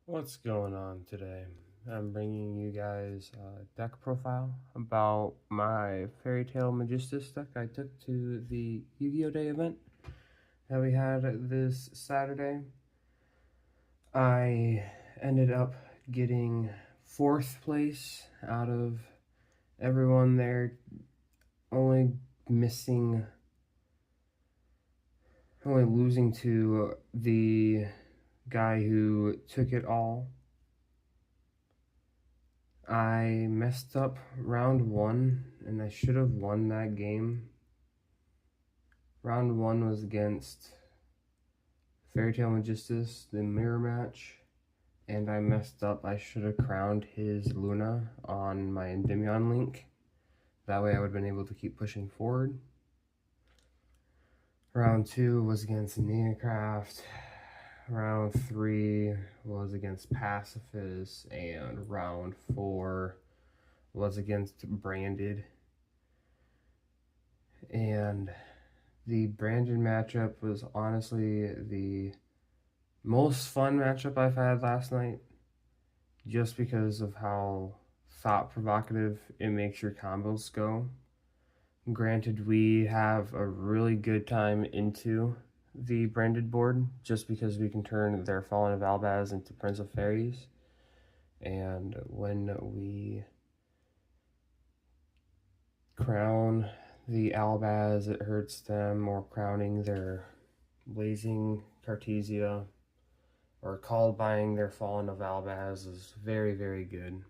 What's going on today? I'm bringing you guys a deck profile about my Fairy Tale Magistus deck I took to the Yugioh Day event that we had this Saturday. I ended up getting 4th place out of everyone there, only losing to the guy who took it all. I messed up round 1, and I should have won that game. Round 1 was against Fairy Tale Magistus, the mirror match, and I messed up. I should have crowned his Luna on my Endymion link. That way I would have been able to keep pushing forward. Round 2 was against Neocraft. Round 3 was against Pacifist, and round 4 was against Branded. And the Branded matchup was honestly the most fun matchup I've had last night, just because of how thought-provocative it makes your combos go. Granted, we have a really good time into the Branded board, just because we can turn their Fallen of Albaz into Prince of Fairies. And when we crown the Albaz, it hurts them, or crowning their Blazing Cartesia, or called buying their Fallen of Albaz is very, very good.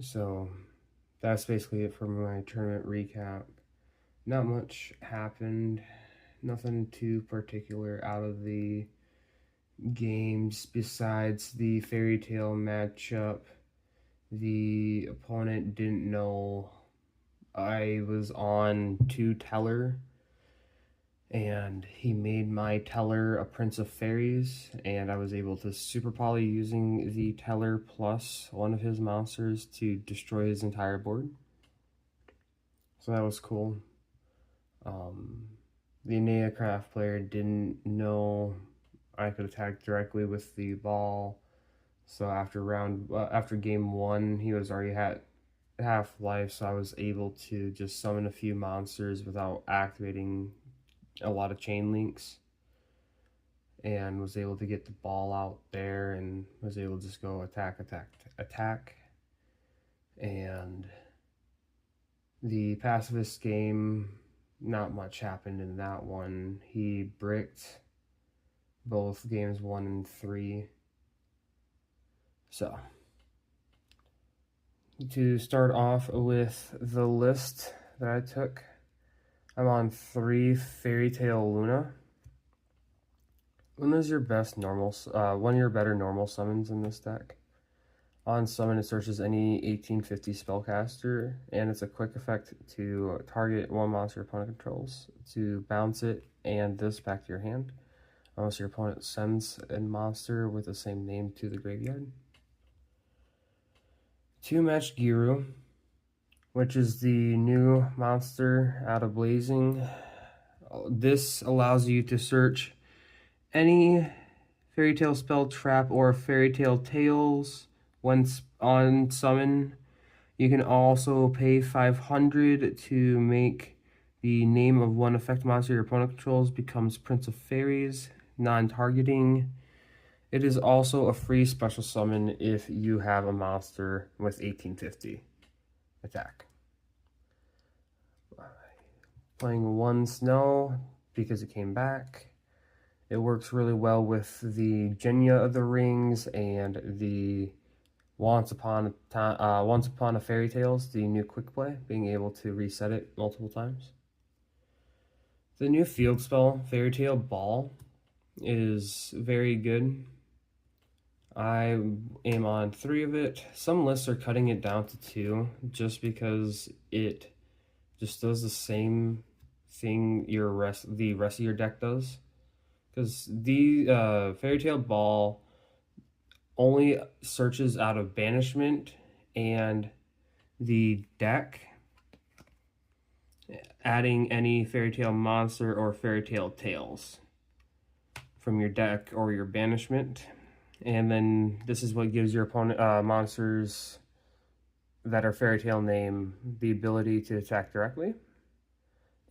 So that's basically it for my tournament recap. Not much happened, nothing too particular out of the games besides the Fairy Tale matchup. The opponent didn't know I was on 2 Teller, and he made my Teller a Prince of Fairies, and I was able to super poly using the Teller plus one of his monsters to destroy his entire board. So that was cool. The Neocraft player didn't know I could attack directly with the ball, so after game 1, he was already at half life, so I was able to just summon a few monsters without activating a lot of chain links, and was able to get the ball out there and was able to just go attack. And the pacifist game, not much happened in that one. He bricked both games 1 and 3. So, to start off with the list that I took, I'm on 3 Fairy Tale Luna. Luna's your best normal, one of your better normal summons in this deck. On summon, it searches any 1850 spellcaster, and it's a quick effect to target one monster your opponent controls, to bounce it and this back to your hand, unless your opponent sends a monster with the same name to the graveyard. 2 Match Giru, which is the new monster out of Blazing. This allows you to search any Fairy Tale spell trap or Fairy Tale Tales once on summon. You can also pay 500 to make the name of one effect monster your opponent controls becomes Prince of Fairies, non-targeting. It is also a free special summon if you have a monster with 1850 attack. Playing 1 Snow because it came back. It works really well with the Genya of the Rings and the Once Upon a Fairy Tales, the new quick play, being able to reset it multiple times. The new field spell, Fairy Tale Ball, is very good. I am on 3 of it. Some lists are cutting it down to 2 just because it just does the same thing the rest of your deck does. Because the Fairy Tale Ball only searches out of Banishment and the deck, adding any Fairy Tale monster or Fairy Tale Tales. from your deck or your banishment. And then this is what gives your opponent monsters that are fairy tale name the ability to attack directly.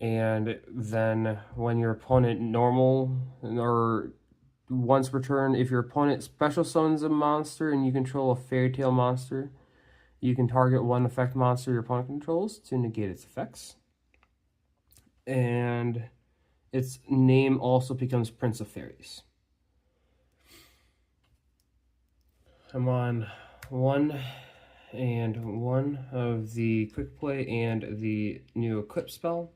And then when your opponent normal or once per turn, if your opponent special summons a monster and you control a fairy tale monster, you can target one effect monster your opponent controls to negate its effects. And its name also becomes Prince of Fairies. I'm on 1 and 1 of the quick play and the new equip spell.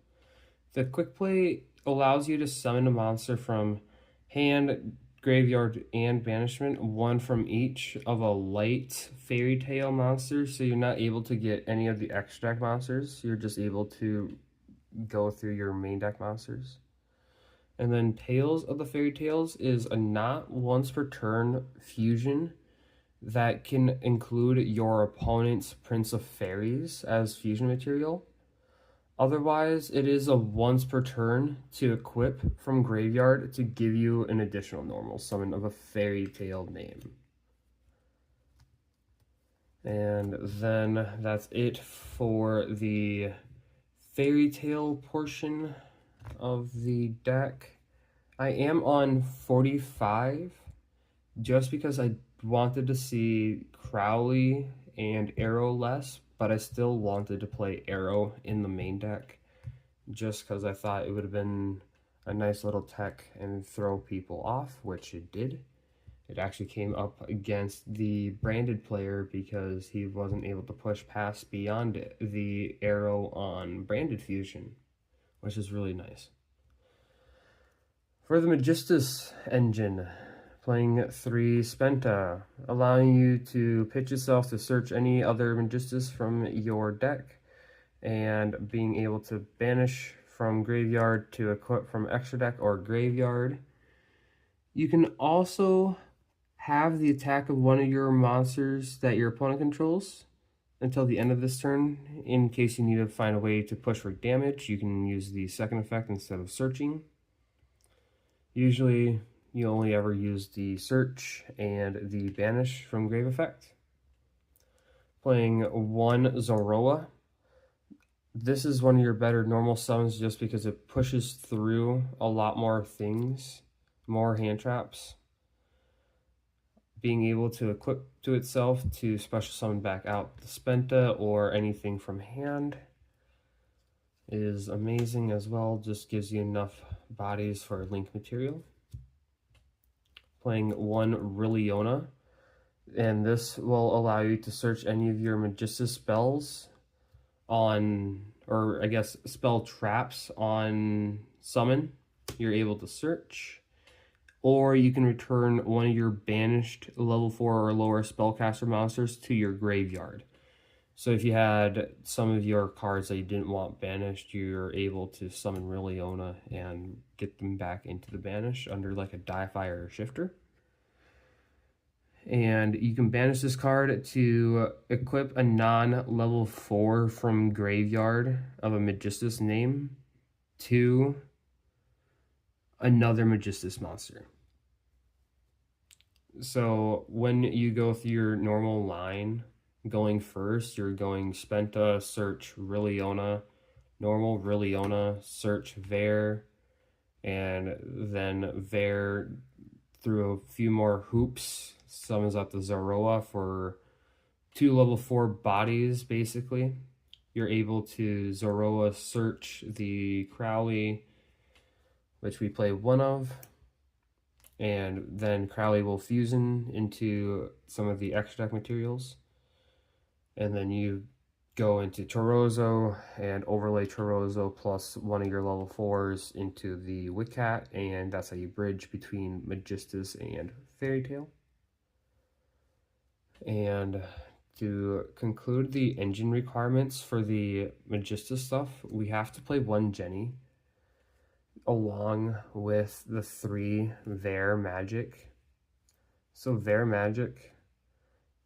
The quick play allows you to summon a monster from hand, graveyard, and banishment, one from each of a light fairy tale monster, so you're not able to get any of the extra deck monsters. You're just able to go through your main deck monsters. And then Tales of the Fairy Tales is a not once per turn fusion that can include your opponent's Prince of Fairies as fusion material. Otherwise, it is a once per turn to equip from graveyard to give you an additional normal summon of a fairy tale name. And then that's it for the fairy tale portion of the deck. I am on 45 just because I wanted to see Crowley and Arrow less, but I still wanted to play Arrow in the main deck just because I thought it would have been a nice little tech and throw people off, which it did. It actually came up against the branded player because he wasn't able to push past beyond the Arrow on branded fusion, which is really nice. For the Magistus engine, playing 3 Spenta, allowing you to pitch yourself to search any other Magistus from your deck, and being able to banish from graveyard to equip from extra deck or graveyard. You can also have the attack of one of your monsters that your opponent controls until the end of this turn. In case you need to find a way to push for damage, you can use the second effect instead of searching. Usually, you only ever use the search and the banish from grave effect. Playing 1 Zoroa. This is one of your better normal summons just because it pushes through a lot more things, more hand traps. Being able to equip to itself to special summon back out the Spenta or anything from hand is amazing as well. Just gives you enough bodies for link material. Playing 1 Riliona, and this will allow you to search any of your Magistus spells on, or I guess spell traps on summon. You're able to search, or you can return one of your banished level 4 or lower spellcaster monsters to your graveyard. So if you had some of your cards that you didn't want banished, you're able to summon Riliona and get them back into the banish under like a Diefire or Shifter. And you can banish this card to equip a non-level 4 from graveyard of a Magistus name to another Magistus monster. So when you go through your normal line, going first, you're going Spenta, search, Riliona, normal, Riliona, search, Ver, and then Ver through a few more hoops summons up the Zoroa for 2 level 4 bodies, basically. You're able to Zoroa search the Crowley, which we play 1 of, and then Crowley will fusion into some of the extra deck materials. And then you go into Torozo and overlay Torozo plus one of your level 4s into the Witcat, and that's how you bridge between Magistus and Fairy Tale. And to conclude the engine requirements for the Magistus stuff, we have to play 1 Jenny along with the 3 Ver Magic. So Ver Magic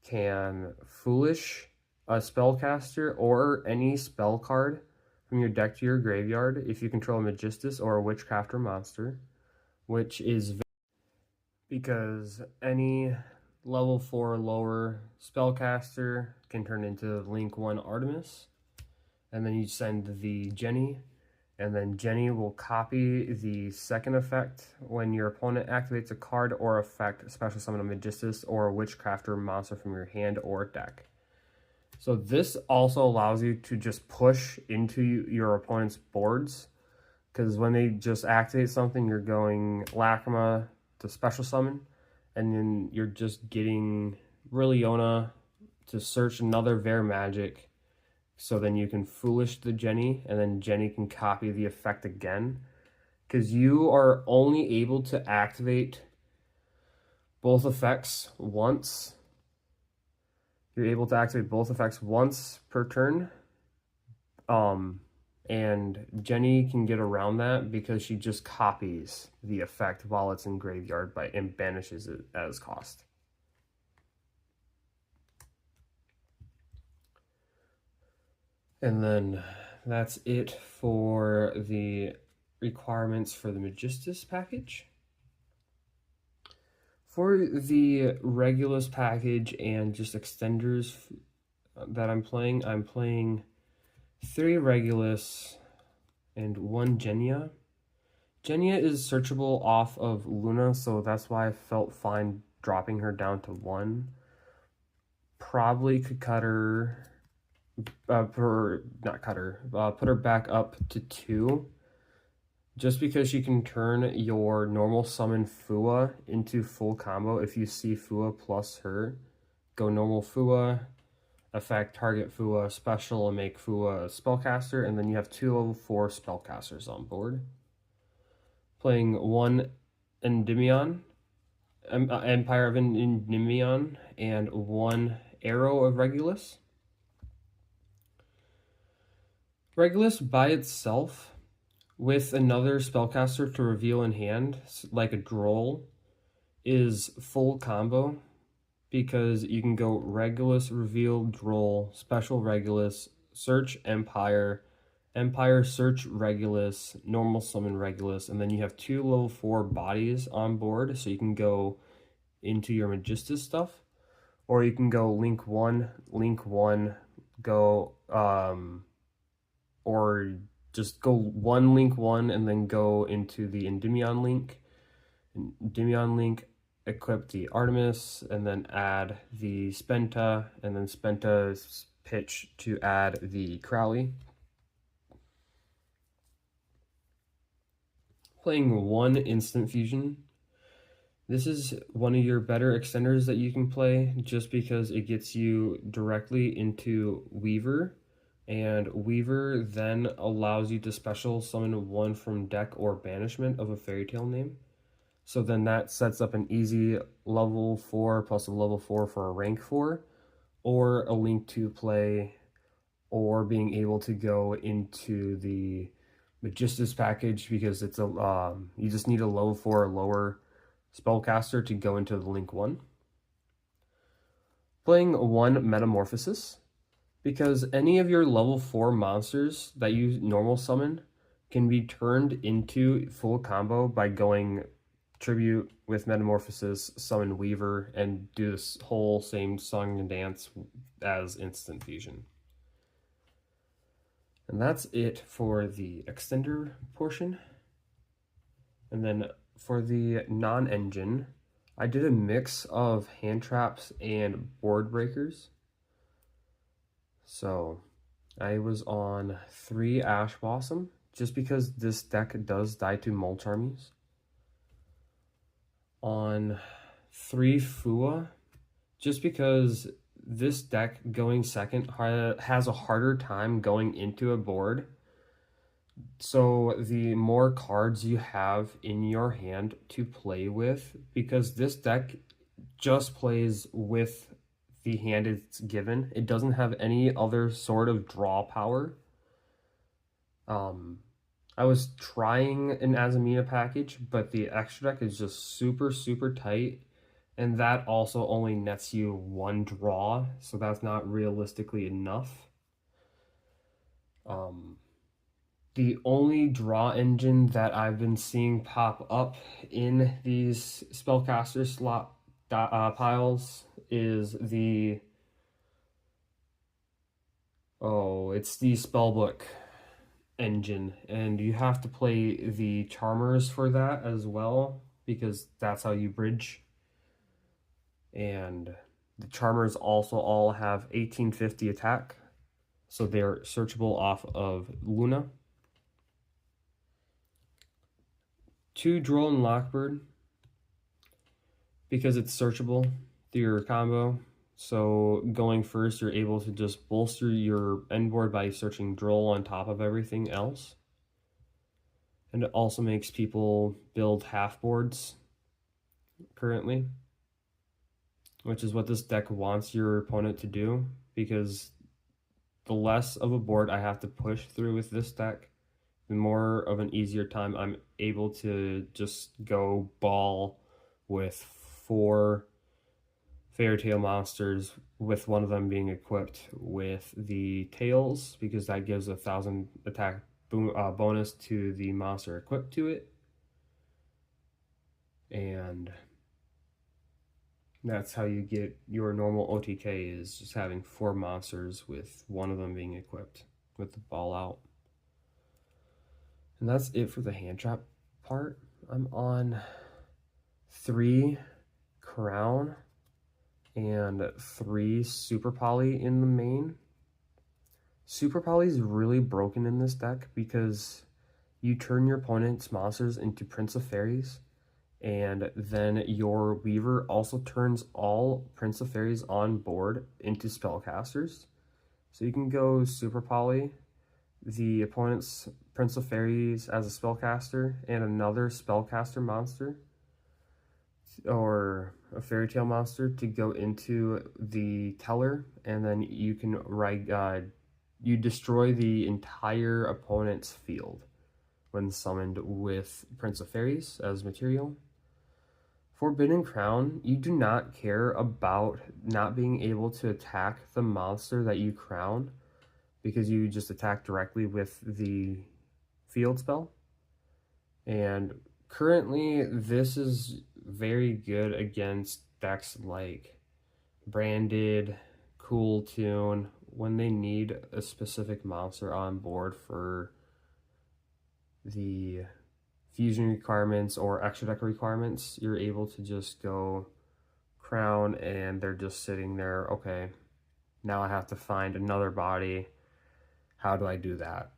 can Foolish a spellcaster or any spell card from your deck to your graveyard if you control a Magistus or a Witchcrafter monster, which is because any level 4 lower spellcaster can turn into Link 1 Artemis, and then you send the Jenny, and then Jenny will copy the second effect when your opponent activates a card or effect, special summon a Magistus or a Witchcrafter monster from your hand or deck. So this also allows you to just push into your opponent's boards, because when they just activate something, you're going Lacrima to special summon, and then you're just getting Rilliona to search another Bear Magic, so then you can Foolish the Jenny, and then Jenny can copy the effect again, because you are only able to activate both effects once. You're able to activate both effects once per turn. And Jenny can get around that because she just copies the effect while it's in graveyard and banishes it as cost. And then that's it for the requirements for the Magistus package. For the Regulus package and just extenders that I'm playing 3 Regulus and 1 Genya. Genya is searchable off of Luna, so that's why I felt fine dropping her down to 1. Probably could cut her, put her back up to 2. Just because she can turn your normal summon Fua into full combo. If you see Fua plus her, go normal Fua, effect target Fua, special, and make Fua a spellcaster, and then you have 2 level 4 spellcasters on board. Playing 1 Endymion, Empire of Endymion, and 1 Arrow of Regulus. Regulus by itself, with another spellcaster to reveal in hand, like a Droll, is full combo, because you can go Regulus, reveal, Droll, special Regulus, search Empire, Empire, search Regulus, normal summon Regulus, and then you have 2 level 4 bodies on board, so you can go into your Magistus stuff, or you can go Link 1, go, or just go 1 Link 1 and then go into the Endymion Link. Endymion Link, equip the Artemis, and then add the Spenta, and then Spenta's pitch to add the Crowley. Playing 1 Instant Fusion. This is one of your better extenders that you can play, just because it gets you directly into Weaver, and Weaver then allows you to special summon 1 from deck or banishment of a fairy tale name. So then that sets up an easy level 4 plus a level 4 for a rank 4, or a Link 2 play, or being able to go into the Magistus package, because it's a you just need a level 4 or lower spellcaster to go into the Link 1. Playing 1 Metamorphosis, because any of your level 4 monsters that you normal summon can be turned into full combo by going Tribute with Metamorphosis, summon Weaver, and do this whole same song and dance as Instant Fusion. And that's it for the extender portion. And then for the non-engine, I did a mix of hand traps and board breakers. So I was on 3 Ash Blossom, just because this deck does die to Mulch Armies. On 3 Fua, just because this deck going second has a harder time going into a board. So the more cards you have in your hand to play with, because this deck just plays with the hand it's given. It doesn't have any other sort of draw power. I was trying an Azamina package, but the extra deck is just super, super tight. And that also only nets you 1 draw, so that's not realistically enough. The only draw engine that I've been seeing pop up in these spellcaster slot piles is the it's the spellbook engine, and you have to play the charmers for that as well because that's how you bridge. And the charmers also all have 1850 attack, so they're searchable off of Luna. 2 Droll and Lockbird, because it's searchable through your combo. So going first, you're able to just bolster your end board by searching Droll on top of everything else. And it also makes people build half boards currently, which is what this deck wants your opponent to do, because the less of a board I have to push through with this deck, the more of an easier time I'm able to just go ball with 4 Fairy Tale monsters, with one of them being equipped with the tails, because that gives 1,000 attack bonus to the monster equipped to it. And that's how you get your normal OTK, is just having 4 monsters with one of them being equipped with the ball out. And that's it for the hand trap part. I'm on 3 Crown and 3 Super Poly in the main. Super Poly is really broken in this deck because you turn your opponent's monsters into Prince of Fairies, and then your Weaver also turns all Prince of Fairies on board into spellcasters. So you can go Super Poly, the opponent's Prince of Fairies as a spellcaster, and another spellcaster monster or a Fairy Tale monster to go into the teller, and then you can you destroy the entire opponent's field when summoned with Prince of Fairies as material. Forbidden Crown, you do not care about not being able to attack the monster that you crown, because you just attack directly with the field spell. And currently, this is very good against decks like Branded, Cool Tune, when they need a specific monster on board for the fusion requirements or extra deck requirements. You're able to just go crown, and they're just sitting there, okay, now I have to find another body. How do I do that?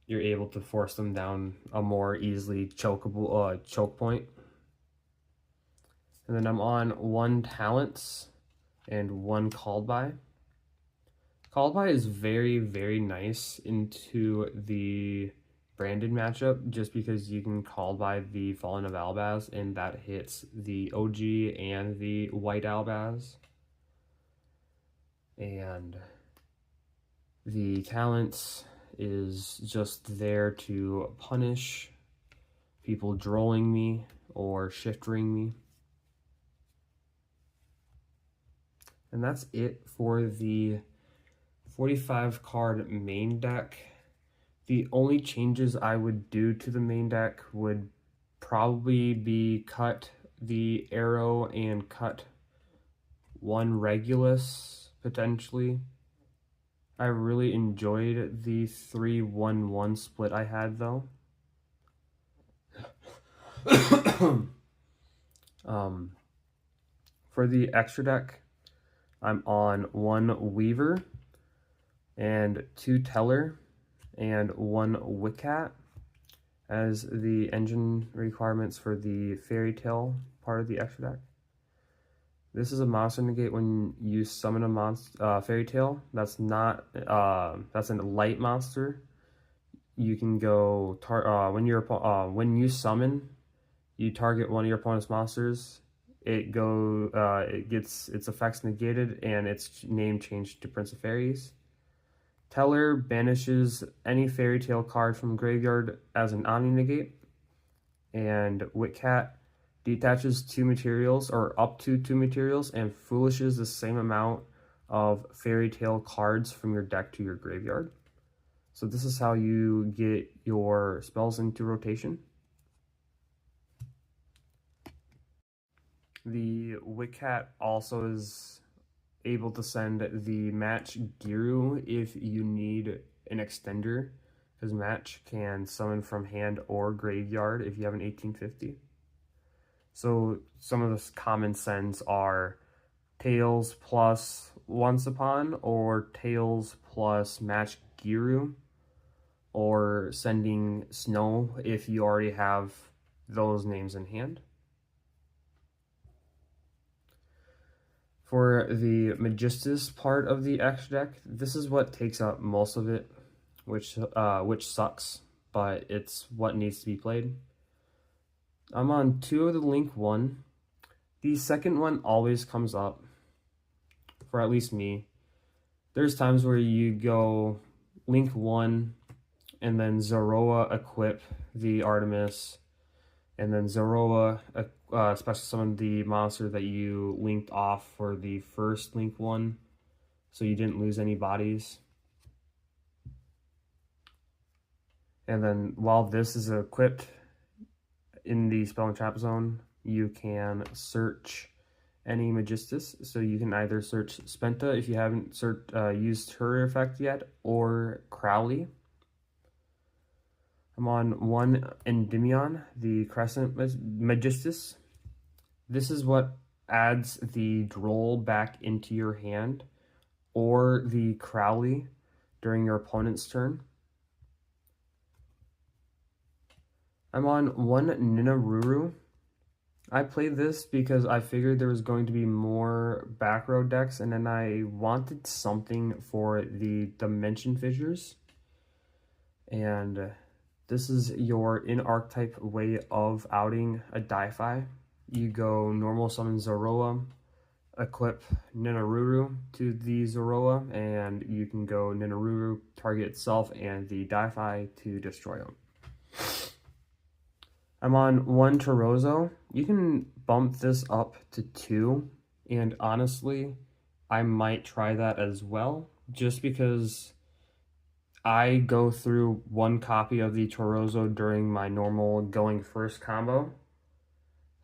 You're able to force them down a more easily chokeable choke point. And then I'm on 1 Talents and 1 Called By. Called By is very, very nice into the Branded matchup, just because you can Call By the Fallen of Albaz, and that hits the OG and the White Albaz. And the Talents is just there to punish people drolling me or shift-ring me. And that's it for the 45 card main deck. The only changes I would do to the main deck would probably be cut the arrow and cut 1 Regulus, potentially. I really enjoyed the 3-1-1 split I had, though. For the extra deck, I'm on 1 Weaver and 2 Teller and 1 Wiccat as the engine requirements for the Fairy Tale part of the extra deck. This is a monster negate when you summon a monster Fairy Tale. That's not that's a light monster. You can go when you summon, you target one of your opponent's monsters. It gets its effects negated and its name changed to Prince of Fairies. Teller banishes any Fairy Tale card from graveyard as an Omni negate, and Witcat detaches 2 materials, or up to 2 materials, and foolishes the same amount of Fairy Tale cards from your deck to your graveyard. So this is how you get your spells into rotation. The Wiccat also is able to send the Match Giru if you need an extender, because Match can summon from hand or graveyard if you have an 1850. So some of the common sends are Tails plus Once Upon, or Tails plus Match Giru, or sending Snow if you already have those names in hand. For the Magistus part of the extra deck, this is what takes up most of it, which sucks, but it's what needs to be played. I'm on 2 of the Link 1. The second one always comes up, for at least me. There's times where you go Link 1, and then Zoroa equip the Artemis, and then Zoroa special summon the monster that you linked off for the first Link 1, so you didn't lose any bodies. And then while this is equipped in the Spell and Trap Zone, you can search any Magistus. So you can either search Spenta if you haven't used her effect yet, or Crowley. I'm on 1 Endymion, the Crescent Magistus. This is what adds the Droll back into your hand, or the Crowley during your opponent's turn. I'm on 1 Ninaruru. I played this because I figured there was going to be more back row decks, and then I wanted something for the Dimension Fissures. And this is your in-archetype way of outing a Di-Fi. You go normal summon Zoroa, equip Ninaruru to the Zoroa, and you can go Ninaruru, target itself, and the Di-Fi to destroy them. I'm on 1 Torozo. You can bump this up to 2, and honestly, I might try that as well, just because I go through 1 copy of the Torozo during my normal going first combo.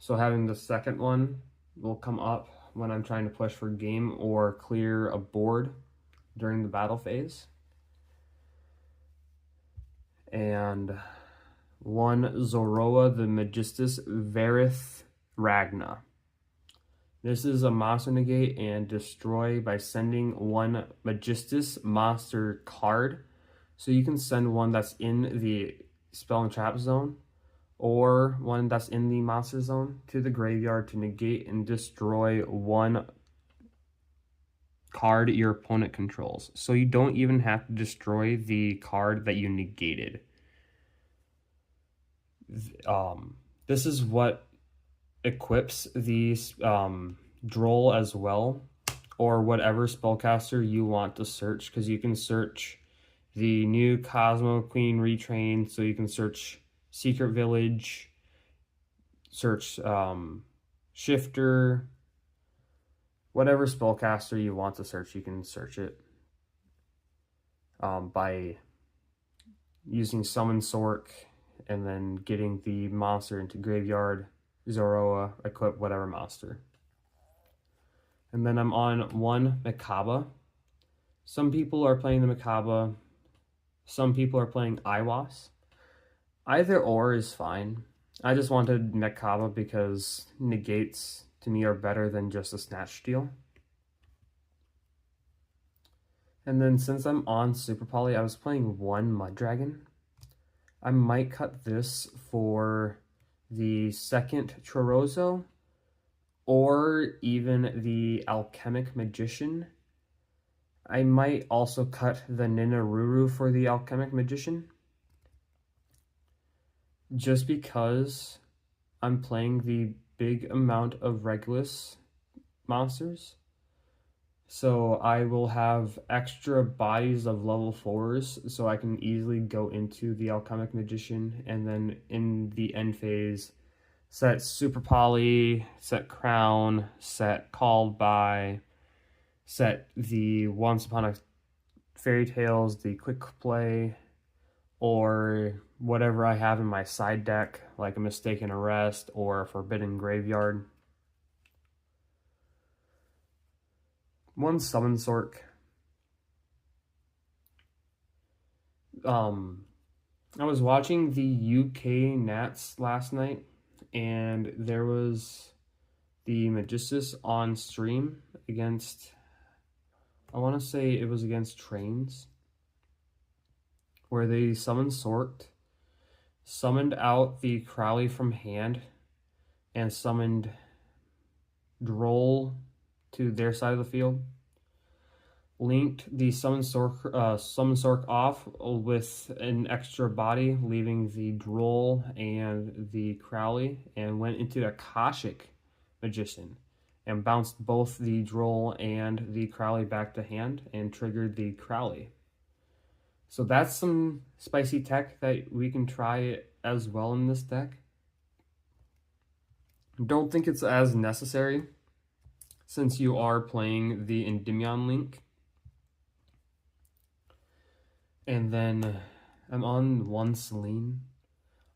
So having the second one will come up when I'm trying to push for game or clear a board during the battle phase. And 1 Zoroa, the Magistus Varith Ragna. This is a monster negate and destroy by sending 1 Magistus monster card. So you can send one that's in the Spell and Trap Zone, or one that's in the Monster Zone, to the graveyard to negate and destroy 1 card your opponent controls. So you don't even have to destroy the card that you negated. This is what equips the Droll as well, or whatever spellcaster you want to search, because you can search the new Cosmo Queen retrained, so you can search Secret Village, search Shifter, whatever spellcaster you want to search, you can search it by using Summon Sork, and then getting the monster into graveyard, Zoroa, equip whatever monster. And then I'm on 1 Makaba. Some people are playing the Makaba, some people are playing Iwas. Either or is fine. I just wanted Makaba because negates to me are better than just a Snatch Steal. And then since I'm on Super Poly, I was playing 1 Mud Dragon. I might cut this for the second Chorozo, or even the Alchemic Magician. I might also cut the Ninaruru for the Alchemic Magician, just because I'm playing the big amount of Regulus monsters. So I will have extra bodies of level 4s, so I can easily go into the Alchemic Magician, and then in the end phase, set Super Poly, set Crown, set Called By, set the Once Upon a Fairy Tales, the Quick Play, or whatever I have in my side deck, like a Mistaken Arrest or a Forbidden Graveyard. One Summon Sork. I was watching the UK Nats last night, and there was the Magistus on stream against, I want to say it was against Trains, where they summoned Sorked, summoned out the Crowley from hand, and summoned Droll to their side of the field. Linked the Summon Sork off with an extra body, leaving the Droll and the Crowley, and went into Akashic Magician and bounced both the Droll and the Crowley back to hand and triggered the Crowley. So that's some spicy tech that we can try as well in this deck. Don't think it's as necessary since you are playing the Endymion link. And then I'm on 1 Selene.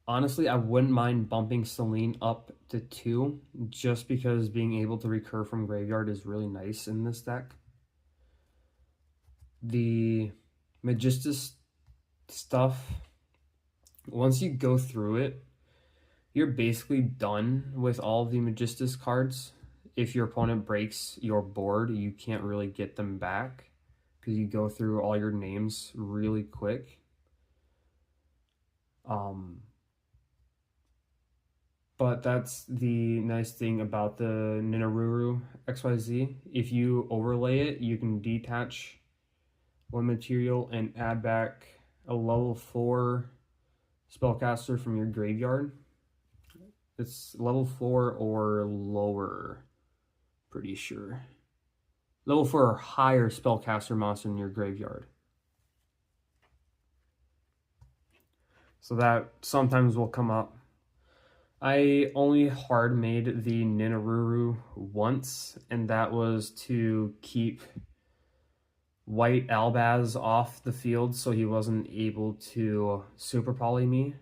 Honestly, I wouldn't mind bumping Selene up to 2, just because being able to recur from graveyard is really nice in this deck. The Magistus stuff, once you go through it, you're basically done with all the Magistus cards. If your opponent breaks your board, you can't really get them back, because you go through all your names really quick. But that's the nice thing about the Ninaruru XYZ. If you overlay it, you can detach one material and add back a level 4 spellcaster from your graveyard. It's level 4 or lower, pretty sure. Level 4 or higher spellcaster monster in your graveyard. So that sometimes will come up. I only hard made the Ninaruru once, and that was to keep White Albaz off the field so he wasn't able to super poly me.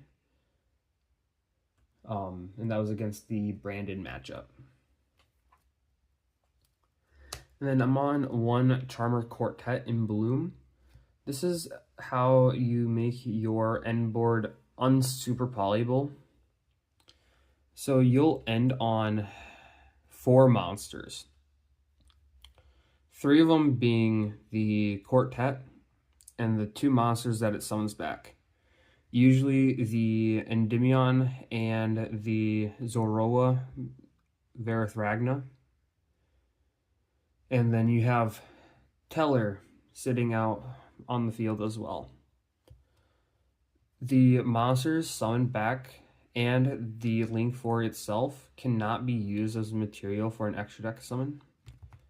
And that was against the Brandon matchup. And then I'm on 1 Charmer Quartet in Bloom. This is how you make your end board unsuper polyable. So you'll end on 4 monsters. 3 of them being the Quartet and the 2 monsters that it summons back. Usually the Endymion and the Zoroa Verithragna. And then you have Teller sitting out on the field as well. The monsters summoned back and the Link 4 itself cannot be used as material for an extra deck summon.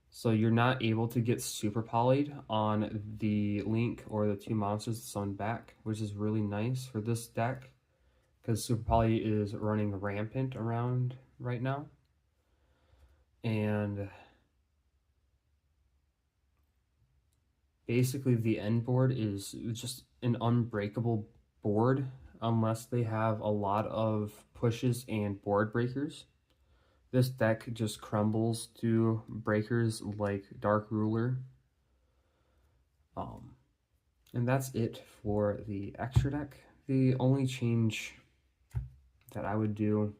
So you're not able to get super polyed on the Link or the 2 monsters summoned back, which is really nice for this deck, because super poly is running rampant around right now. And basically the end board is just an unbreakable board unless they have a lot of pushes and board breakers. This deck just crumbles to breakers like Dark Ruler. And that's it for the extra deck. The only change that I would do,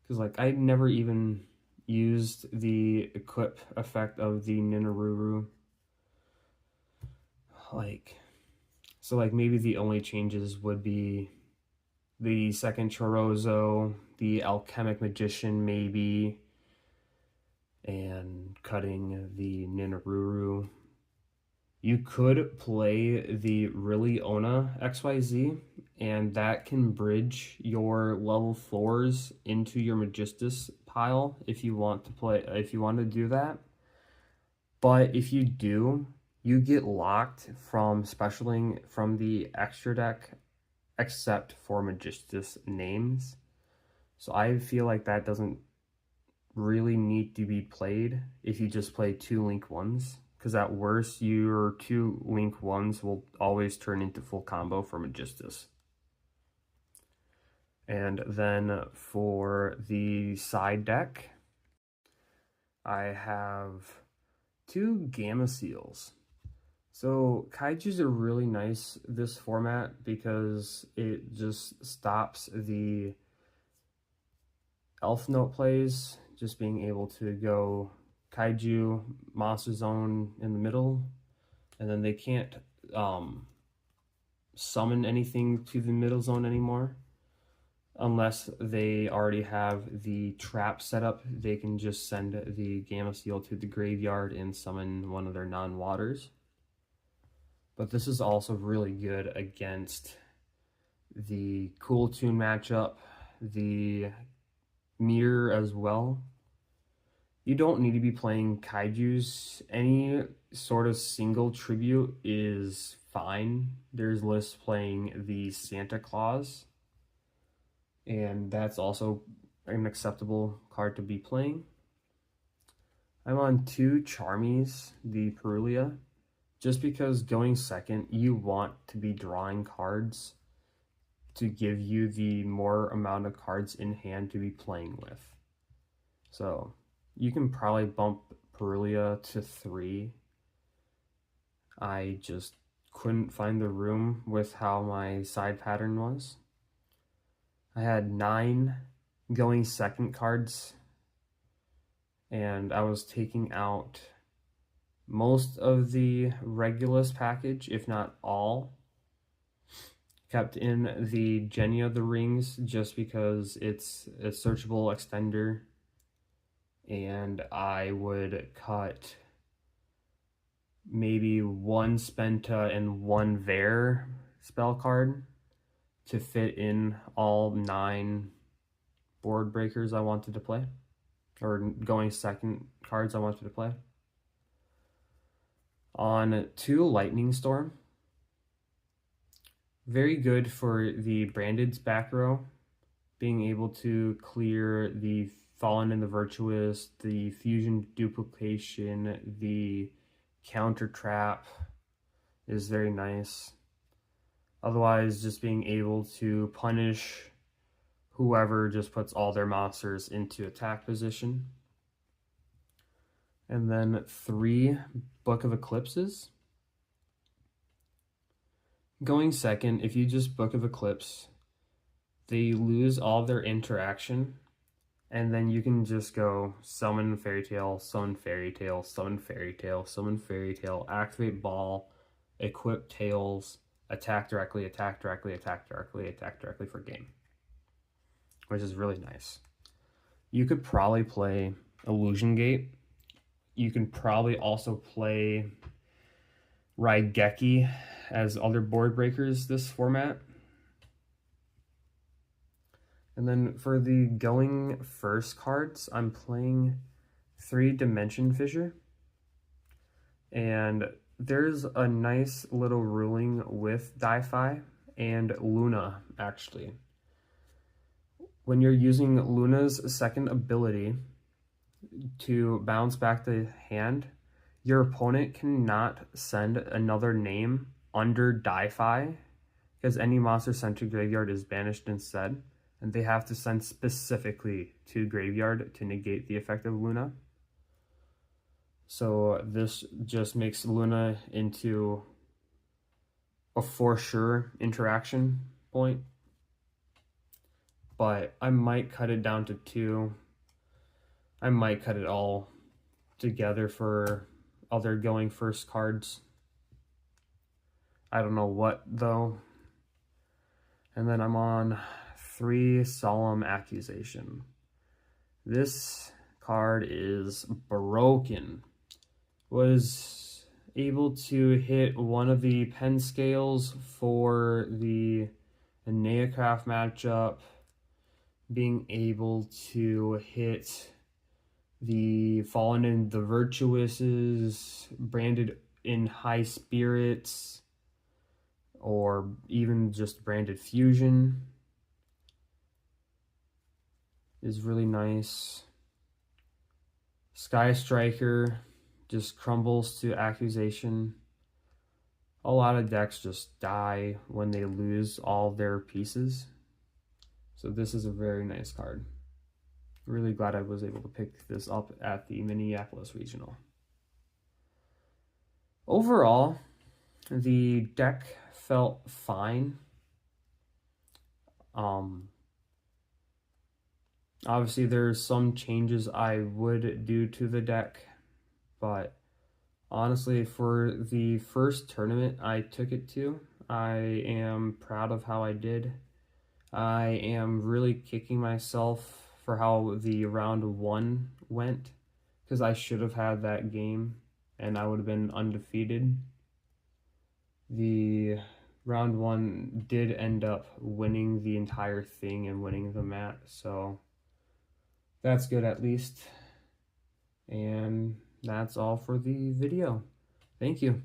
because like I never even used the equip effect of the Ninaruru. So maybe the only changes would be the second Chorozo, the Alchemic Magician maybe, and cutting the Ninaruru. You could play the Really Ona XYZ, and that can bridge your level 4s into your Magistus pile if you want to do that. But if you do, you get locked from specialing from the extra deck except for Magistus names. So I feel like that doesn't really need to be played if you just play 2 Link 1s, because at worst your 2 Link 1s will always turn into full combo for Magistus. And then for the side deck, I have 2 Gamma Seals. So Kaijus are really nice this format because it just stops the Elf Note plays, just being able to go Kaiju, Monster Zone in the middle, and then they can't summon anything to the middle zone anymore. Unless they already have the trap set up, they can just send the Gamma Seal to the graveyard and summon one of their non-waters. But this is also really good against the Cool Tune matchup, the Mirror as well. You don't need to be playing Kaijus. Any sort of single tribute is fine. There's lists playing the Santa Claus, and that's also an acceptable card to be playing. I'm on 2 Charmies, the Perulia, just because going second, you want to be drawing cards to give you the more amount of cards in hand to be playing with. So you can probably bump Perulia to 3. I just couldn't find the room with how my side pattern was. I had 9 going second cards, and I was taking out most of the Regulus package, if not all. Kept in the Genya of the Rings just because it's a searchable extender, and I would cut maybe 1 Spenta and 1 Ver spell card to fit in all 9 board breakers I wanted to play, or going second cards I wanted to play. On 2 Lightning Storm, very good for the Branded's back row, being able to clear the Fallen and the Virtuous, the Fusion Duplication, the Counter Trap is very nice. Otherwise, just being able to punish whoever just puts all their monsters into attack position. And then 3 Book of Eclipses. Going second, if you just Book of Eclipse, they lose all their interaction, and then you can just go summon Fairy Tail, summon Fairy Tail, summon Fairy Tail, summon Fairy Tail, activate Ball, equip Tails, attack directly, attack directly, attack directly, attack directly for game, which is really nice. You could probably play Illusion Gate. You can probably also play Raigeki as other board breakers this format. And then for the going first cards, I'm playing 3 Dimension Fissure. And there's a nice little ruling with Di-Fi and Luna, actually. When you're using Luna's second ability to bounce back the hand, your opponent cannot send another name under Di-Fi, because any monster sent to graveyard is banished instead, and they have to send specifically to graveyard to negate the effect of Luna. So this just makes Luna into a for sure interaction point, but I might cut it down to 2. I might cut it all together for other going first cards. I don't know what though. And then I'm on 3 Solemn Accusation. This card is broken. Was able to hit one of the pen scales for the Neocraft matchup, being able to hit the Fallen and the Virtuouses, Branded in High Spirits, or even just Branded Fusion is really nice. Sky Striker just crumbles to Accusation. A lot of decks just die when they lose all their pieces. So this is a very nice card. Really glad I was able to pick this up at the Minneapolis Regional. Overall, the deck felt fine. Obviously there's some changes I would do to the deck, but honestly, for the first tournament I took it to, I am proud of how I did. I am really kicking myself for how the round 1 went, because I should have had that game and I would have been undefeated. The round 1 did end up winning the entire thing and winning the mat, so that's good at least. And that's all for the video. Thank you.